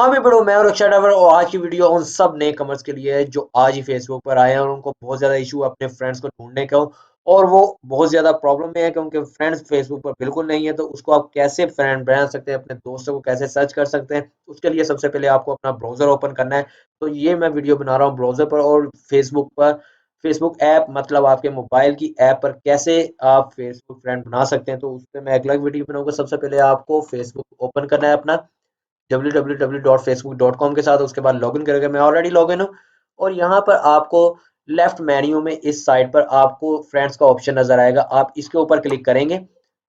हाँ भी बड़ो, मैं और अक्षय ड्राइवर, और आज की वीडियो उन सब नए कमर्स के लिए है जो आज ही फेसबुक पर आए हैं और उनको बहुत ज़्यादा इशू अपने फ्रेंड्स को ढूंढने का हो, और वो बहुत ज़्यादा प्रॉब्लम में है कि उनके फ्रेंड्स फेसबुक पर बिल्कुल नहीं है। तो उसको आप कैसे फ्रेंड बना सकते हैं, अपने दोस्तों को कैसे सर्च कर सकते हैं, उसके लिए सबसे पहले आपको अपना ब्राउज़र ओपन करना है। तो ये मैं वीडियो बना रहा हूँ ब्राउज़र पर, और फेसबुक पर फेसबुक ऐप मतलब आपके मोबाइल की ऐप पर कैसे आप फेसबुक फ्रेंड बना सकते हैं, तो उस पर मैं एक अलग वीडियो बनाऊंगा। सबसे पहले आपको फेसबुक ओपन करना है अपना www.facebook.com के साथ। उसके बाद लॉगिन करेंगे, मैं ऑलरेडी लॉगिन हूँ। और यहाँ पर आपको लेफ्ट मेन्यू में इस साइड पर आपको फ्रेंड्स का ऑप्शन नजर आएगा, आप इसके ऊपर क्लिक करेंगे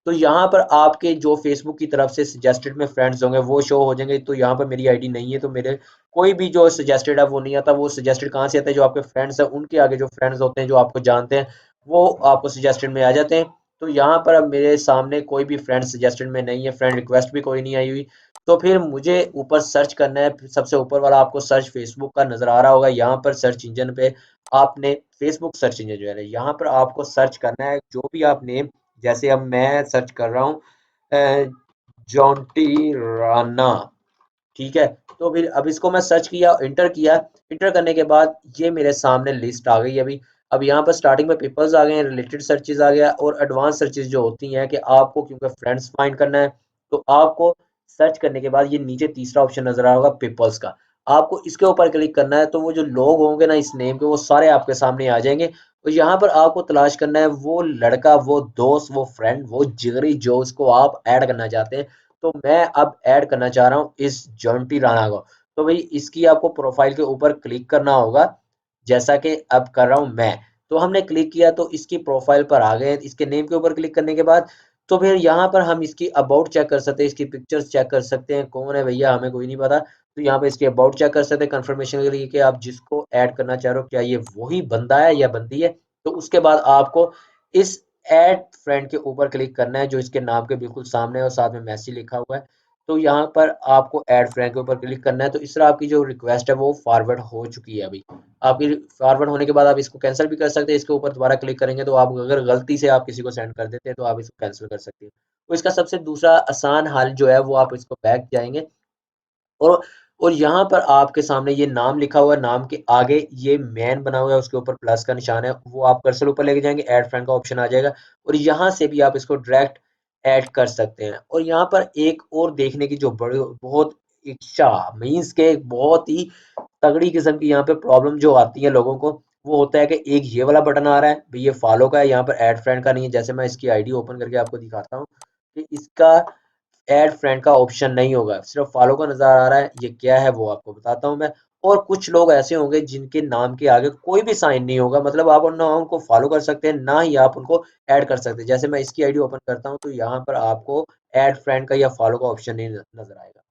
तो यहाँ पर आपके जो फेसबुक की तरफ से सजेस्टेड में फ्रेंड्स होंगे वो शो हो जाएंगे। तो यहाँ पर मेरी आईडी नहीं है, तो मेरे कोई भी जो सजेस्टेड है वो नहीं आता। वो सजेस्टेड कहाँ से आता है, जो आपके फ्रेंड्स हैं उनके आगे जो फ्रेंड्स होते हैं जो आपको जानते हैं वो आपको सजेस्टेड में आ जाते हैं। तो यहाँ पर अब मेरे सामने कोई भी फ्रेंड सजेस्टेड में नहीं है, फ्रेंड रिक्वेस्ट भी कोई नहीं आई हुई। तो फिर मुझे ऊपर सर्च करना है, सबसे ऊपर वाला आपको सर्च फेसबुक का नजर आ रहा होगा। यहाँ पर सर्च इंजन पे आपने फेसबुक सर्च इंजन जो है यहाँ पर आपको सर्च करना है जो भी आप नेम, जैसे अब मैं सर्च कर रहा हूँ जॉन्टी राना, ठीक है। तो फिर अब इसको मैं सर्च किया, इंटर किया। इंटर करने के बाद ये मेरे सामने लिस्ट आ गई अभी। अब यहाँ पर स्टार्टिंग में पीपल्स आ गए हैं, रिलेटेड सर्चेज आ गया, और एडवांस सर्चेज जो होती हैं कि आपको क्योंकि फ्रेंड्स फाइंड करना है। तो आपको सर्च करने के बाद ये नीचे तीसरा ऑप्शन नजर आ रहा होगा पीपल्स का, आपको इसके ऊपर क्लिक करना है। तो वो जो लोग होंगे ना इस नेम के, वो सारे आपके सामने आ जाएंगे। तो यहाँ पर आपको तलाश करना है वो लड़का, वो दोस्त, वो फ्रेंड, वो जिगरी जो उसको आप ऐड करना चाहते हैं। तो मैं अब ऐड करना चाह रहा हूँ इस जॉन्टी राणा को। तो भाई इसकी आपको प्रोफाइल के ऊपर क्लिक करना होगा, जैसा कि अब कर रहा हूँ मैं। तो हमने क्लिक किया तो इसकी प्रोफाइल पर आ गए, इसके नेम के ऊपर क्लिक करने के बाद तो फिर यहाँ पर हम इसकी अबाउट चेक कर सकते हैं, इसकी पिक्चर्स चेक कर सकते हैं, कौन है भैया हमें कोई नहीं पता। तो यहाँ पे इसके अबाउट चेक कर सकते हैं कंफर्मेशन के लिए कि आप जिसको ऐड करना चाह रहे हो क्या ये वही बंदा है या बंदी है। तो उसके बाद आपको इस ऐड फ्रेंड के ऊपर क्लिक करना है जो इसके नाम के बिल्कुल सामने है और साथ में मैसेज लिखा हुआ है। तो यहाँ पर आपको ऐड फ्रेंड के ऊपर क्लिक करना है। तो इस तरह आपकी जो रिक्वेस्ट है वो फॉरवर्ड हो चुकी है अभी। आपकी फॉरवर्ड होने के बाद आप इसको कैंसिल भी कर सकते हैं, इसके ऊपर दोबारा क्लिक करेंगे तो आप अगर गलती से आप किसी को सेंड कर देते हैं तो आप इसको कैंसिल कर सकते हैं। तो इसका सबसे दूसरा आसान हल जो है वो आप इसको बैक जाएंगे, और यहाँ पर आपके सामने ये नाम लिखा हुआ है, नाम के आगे ये मैन बना हुआ है, उसके ऊपर प्लस का निशान है, वो आप कर्सर ऊपर लेके जाएंगे, ऐड फ्रेंड का ऑप्शन आ जाएगा, और यहाँ से भी आप इसको डायरेक्ट ऐड कर सकते हैं। और यहाँ पर एक और देखने की जो बड़ी बहुत इच्छा मीन्स के बहुत ही तगड़ी किस्म की यहाँ पे प्रॉब्लम जो आती है लोगों को, वो होता है कि एक ये वाला बटन आ रहा है भाई, ये फॉलो का है, यहाँ पर ऐड फ्रेंड का नहीं है। जैसे मैं इसकी आईडी ओपन करके आपको दिखाता हूँ कि इसका ऐड फ्रेंड का ऑप्शन नहीं होगा, सिर्फ फॉलो का नजर आ रहा है। ये क्या है वो आपको बताता हूँ मैं। और कुछ लोग ऐसे होंगे जिनके नाम के आगे कोई भी साइन नहीं होगा, मतलब आप ना उनको फॉलो कर सकते हैं ना ही आप उनको ऐड कर सकते हैं। जैसे मैं इसकी आईडी ओपन करता हूँ तो यहाँ पर आपको ऐड फ्रेंड का या फॉलो का ऑप्शन नहीं नजर आएगा।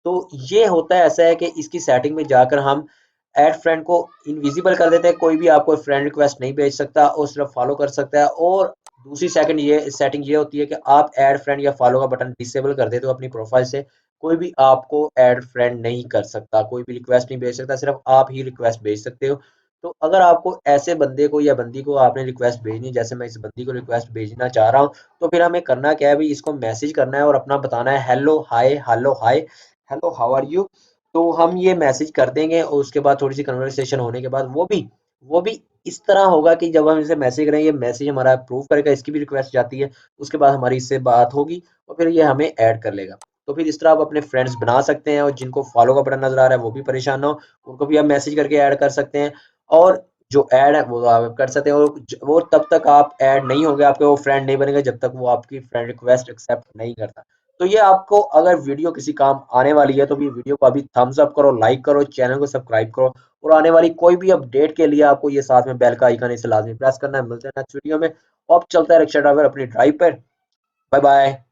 तो ये होता है ऐसा है कि इसकी सेटिंग में जाकर हम ऐड फ्रेंड को इनविजिबल कर देते हैं, कोई भी आपको फ्रेंड रिक्वेस्ट नहीं भेज सकता और सिर्फ फॉलो कर सकता है। और दूसरी सेकंड ये सेटिंग ये होती है कि आप ऐड फ्रेंड या फॉलो का बटन डिसेबल कर देते हो अपनी प्रोफाइल से, कोई भी आपको ऐड फ्रेंड नहीं कर सकता, कोई भी रिक्वेस्ट नहीं भेज सकता, सिर्फ आप ही रिक्वेस्ट भेज सकते हो। तो अगर आपको ऐसे बंदे को या बंदी को आपने रिक्वेस्ट भेजनी है, जैसे मैं इस बंदी को रिक्वेस्ट भेजना चाह रहा हूँ, तो फिर हमें करना क्या है भाई, इसको मैसेज करना है और अपना बताना है hello hi, hello hi, hello how are you. तो हम ये मैसेज कर देंगे और उसके बाद थोड़ी सी कन्वर्सेशन होने के बाद वो भी इस तरह होगा कि जब हम इसे मैसेज करेंगे, ये मैसेज हमारा अप्रूव करेगा, इसकी भी रिक्वेस्ट जाती है, उसके बाद हमारी इससे बात होगी और फिर ये हमें ऐड कर लेगा। तो फिर इस तरह आप अपने फ्रेंड्स बना सकते हैं, और जिनको फॉलो का बटन नजर आ रहा है वो भी परेशान ना हो, उनको भी आप मैसेज करके ऐड कर सकते हैं। और जो ऐड है वो आप कर सकते हैं, और वो तब तक आप ऐड नहीं होंगे, आपके वो फ्रेंड नहीं बनेंगे जब तक वो आपकी फ्रेंड रिक्वेस्ट एक्सेप्ट नहीं करता। तो ये आपको अगर वीडियो किसी काम आने वाली है तो भी वीडियो को अभी थम्स अप करो, लाइक करो, चैनल को सब्सक्राइब करो, और आने वाली कोई भी अपडेट के लिए आपको ये साथ में बेल का आइकन इसे लाजमी प्रेस करना है। मिलते हैं नेक्स्ट वीडियो में। अब चलता है रिक्शा ड्राइवर अपनी ड्राइव पर। Bye bye.